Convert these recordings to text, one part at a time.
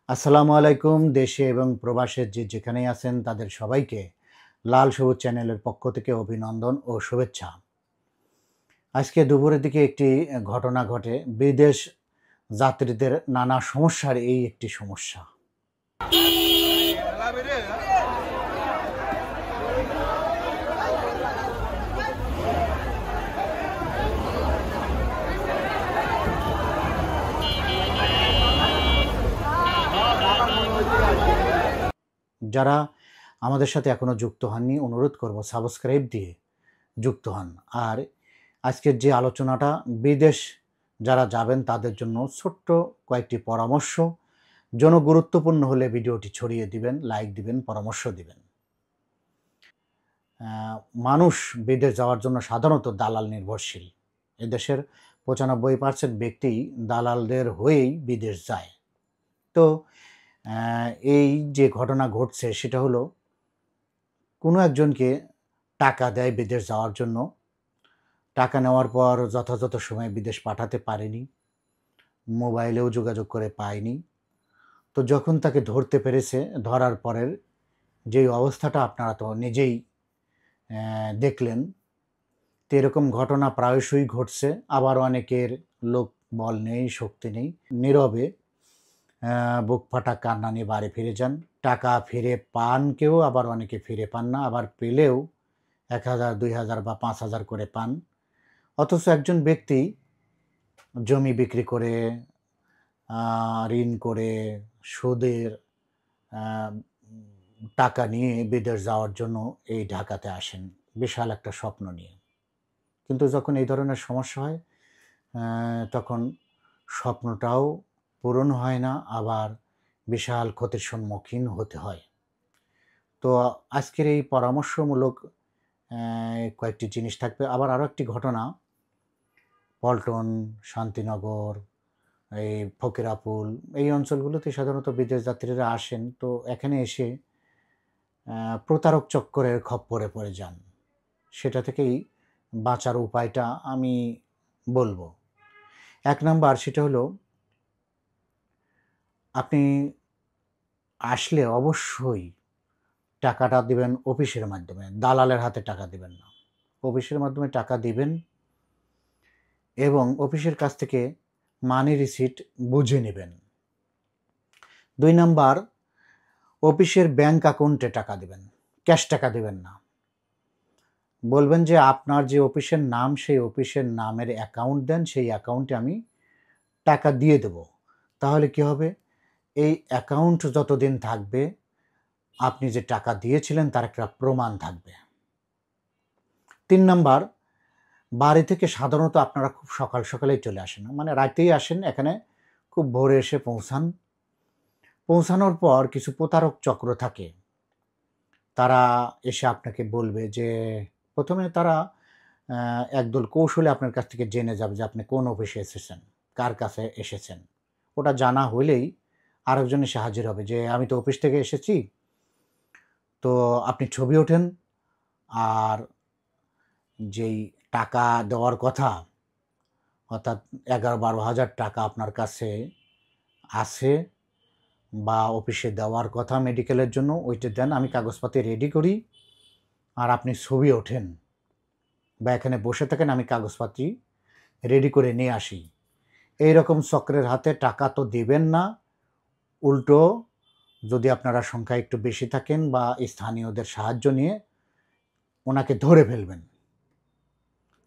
আসসালামু আলাইকুম। দেশে এবং প্রবাসে যে যেখানেই আছেন তাদের সবাইকে লাল সবুজ চ্যানেলের পক্ষ থেকে অভিনন্দন ও শুভেচ্ছা। আজকে দুপুরের দিকে একটি ঘটনা ঘটে। বিদেশ যাত্রীদের নানা সমস্যার এই একটি সমস্যা। যারা আমাদের সাথে এখনো যুক্ত হননি অনুরোধ করব সাবস্ক্রাইব দিয়ে যুক্ত হন। আর আজকের যে আলোচনাটা বিদেশ যারা যাবেন তাদের জন্য ছোট্ট কয়েকটি পরামর্শ। জনগুরুত্বপূর্ণ হলে ভিডিওটি ছড়িয়ে দিবেন, লাইক দিবেন, পরামর্শ দিবেন। মানুষ বিদেশ যাওয়ার জন্য সাধারণত দালাল নির্ভরশীল। এদেশের ৯৫% ব্যক্তি দালালদের হয়েই বিদেশ যায়। তো এই যে ঘটনা ঘটছে সেটা হলো কোনো একজনকে টাকা দেয় বিদেশ যাওয়ার জন্য। টাকা নেওয়ার পর যথাযথ সময়ে বিদেশ পাঠাতে পারেনি, মোবাইলেও যোগাযোগ করে পায়নি। তো যখন তাকে ধরতে পেরেছে, ধরার পরের যেই অবস্থাটা আপনারা তো নিজেই দেখলেন। তো এরকম ঘটনা প্রায়শই ঘটছে। আবার অনেকের লোক বল নেই, শক্তি নেই, নীরবে বুক ফাটা কান্না নিয়ে বাড়ি ফিরে যান। টাকা ফিরে পান কেউ, আবার অনেকে ফিরে পান না। আবার পেলেও ১,০০০, ২,০০০ বা ৫,০০০ করে পান। অথচ একজন ব্যক্তি জমি বিক্রি করে, ঋণ করে, সুদের টাকা নিয়ে বিদেশ যাওয়ার জন্য এই ঢাকাতে আসেন বিশাল একটা স্বপ্ন নিয়ে। কিন্তু যখন এই ধরনের সমস্যা হয় তখন স্বপ্নটাও পূরণ হয় না, আবার বিশাল ক্ষতির সম্মুখীন হতে হয়। তো আজকের এই পরামর্শমূলক কয়েকটি জিনিস থাকবে। আবার আরও একটি ঘটনা, পল্টন, শান্তিনগর, এই ফকিরাপুল এই অঞ্চলগুলোতে সাধারণত বিদেশ যাত্রীরা আসেন। তো এখানে এসে প্রতারক চক্করের খপ্পরে পড়ে যান। সেটা থেকেই বাঁচার উপায়টা আমি বলবো। ১ নাম্বার সেটা হলো, আপনি আসলে অবশ্যই টাকাটা দিবেন অফিসের মাধ্যমে, দালালের হাতে টাকা দিবেন না। অফিসের মাধ্যমে টাকা দিবেন এবং অফিসের কাছ থেকে মানি রিসিট বুঝে নেবেন। ২ নাম্বার, অফিসের ব্যাংক অ্যাকাউন্টে টাকা দিবেন, ক্যাশ টাকা দিবেন না। বলবেন যে আপনার যে অফিসের নাম, সেই অফিসের নামের অ্যাকাউন্ট দেন, সেই অ্যাকাউন্টে আমি টাকা দিয়ে দেব। তাহলে কি হবে? এই অ্যাকাউন্ট যতদিন থাকবে আপনি যে টাকা দিয়েছিলেন তার একটা প্রমাণ থাকবে। ৩ নাম্বার, বাড়ি থেকে সাধারণত আপনারা খুব সকাল সকালেই চলে আসেন, মানে রাতেই আসেন, এখানে খুব ভোরে এসে পৌঁছান। পৌঁছানোর পর কিছু প্রতারক চক্র থাকে। তারা এসে আপনাকে বলবে যে, প্রথমে তারা একদল কৌশলে আপনার কাছ থেকে জেনে যাবে যে আপনি কোন অফিসে এসেছেন, কার কাছে এসেছেন। ওটা জানা হলেই আরেকজন এসে হাজির হবে যে, আমি তো অফিস থেকে এসেছি, তো আপনি ছবি ওঠেন, আর যেই টাকা দেওয়ার কথা, অর্থাৎ ১১-১২,০০০ টাকা আপনার কাছে আছে বা অফিসে দেওয়ার কথা মেডিকেলের জন্য, ওইটা দেন, আমি কাগজপাতি রেডি করি, আর আপনি ছবি ওঠেন বা এখানে বসে থাকেন, আমি কাগজপাতি রেডি করে নিয়ে আসি। এইরকম চক্রের হাতে টাকা তো দিবেন না। উল্টো যদি আপনারা সংখ্যা একটু বেশি থাকেন বা স্থানীয়দের সাহায্য নিয়ে ওনাকে ধরে ফেলবেন।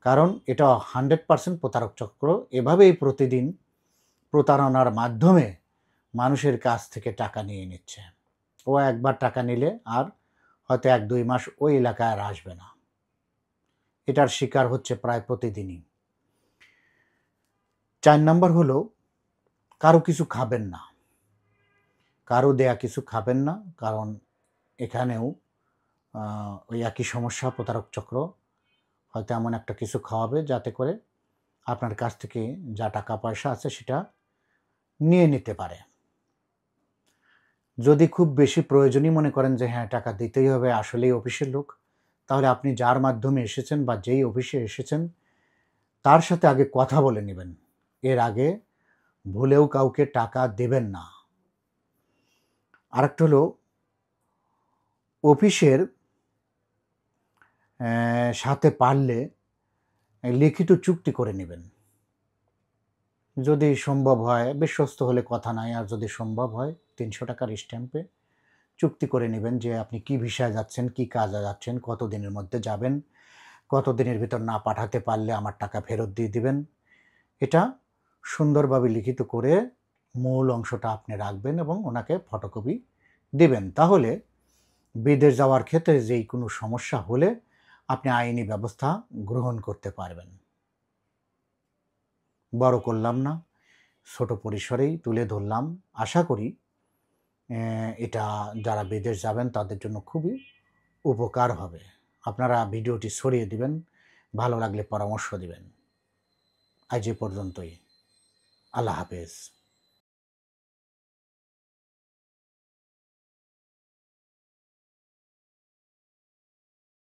কারণ এটা 100% প্রতারক চক্র। এভাবেই প্রতিদিন প্রতারণার মাধ্যমে মানুষের কাছ থেকে টাকা নিয়ে নিচ্ছে। ও একবার টাকা নিলে আর হয়তো ১-২ মাস ওই এলাকায় আর আসবে না। এটার শিকার হচ্ছে প্রায় প্রতিদিনই। ৪ নাম্বার হলো, কারো কিছু খাবেন না। কারো দেয়া কিছু খাবেন না। কারণ এখানেও ওই একই সমস্যা, প্রতারক চক্র হয়তো এমন একটা কিছু খাওয়াবে যাতে করে আপনার কাছ থেকে যা টাকা পয়সা আছে সেটা নিয়ে নিতে পারে। যদি খুব বেশি প্রয়োজনই মনে করেন যে হ্যাঁ, টাকা দিতেই হবে, আসলেই অফিসের লোক, তাহলে আপনি যার মাধ্যমে এসেছেন বা যেই অফিসে এসেছেন তার সাথে আগে কথা বলে নেবেন। এর আগে ভুলেও কাউকে টাকা দেবেন না। আরেকটা হলো অফিসের সাথে পারলে লিখিত চুক্তি করে নেবেন। যদি সম্ভব হয়, বিশ্বস্ত হলে কথা নাই, আর যদি সম্ভব হয় ৩০০ টাকার স্ট্যাম্পে চুক্তি করে নেবেন যে আপনি কি ভিসায় যাচ্ছেন, কি কাজে যাচ্ছেন, কতদিনের মধ্যে যাবেন, কতদিনের ভিতর না পাঠাতে পারলে আমার টাকা ফেরত দিয়ে দিবেন। এটা সুন্দরভাবে লিখিত করে মূল অংশটা আপনি রাখবেন এবং ওনাকে ফটোকপি দিবেন। তাহলে বিদেশ যাওয়ার ক্ষেত্রে যেই কোনো সমস্যা হলে আপনি আইনি ব্যবস্থা গ্রহণ করতে পারবেন। বড় করলাম না, ছোট পরিসরেই তুলে ধরলাম। আশা করি এটা যারা বিদেশ যাবেন তাদের জন্য খুবই উপকার হবে। আপনারা ভিডিওটি ছড়িয়ে দিবেন, ভালো লাগলে পরামর্শ দিবেন। আজ এ পর্যন্তই। আল্লাহ হাফেজ।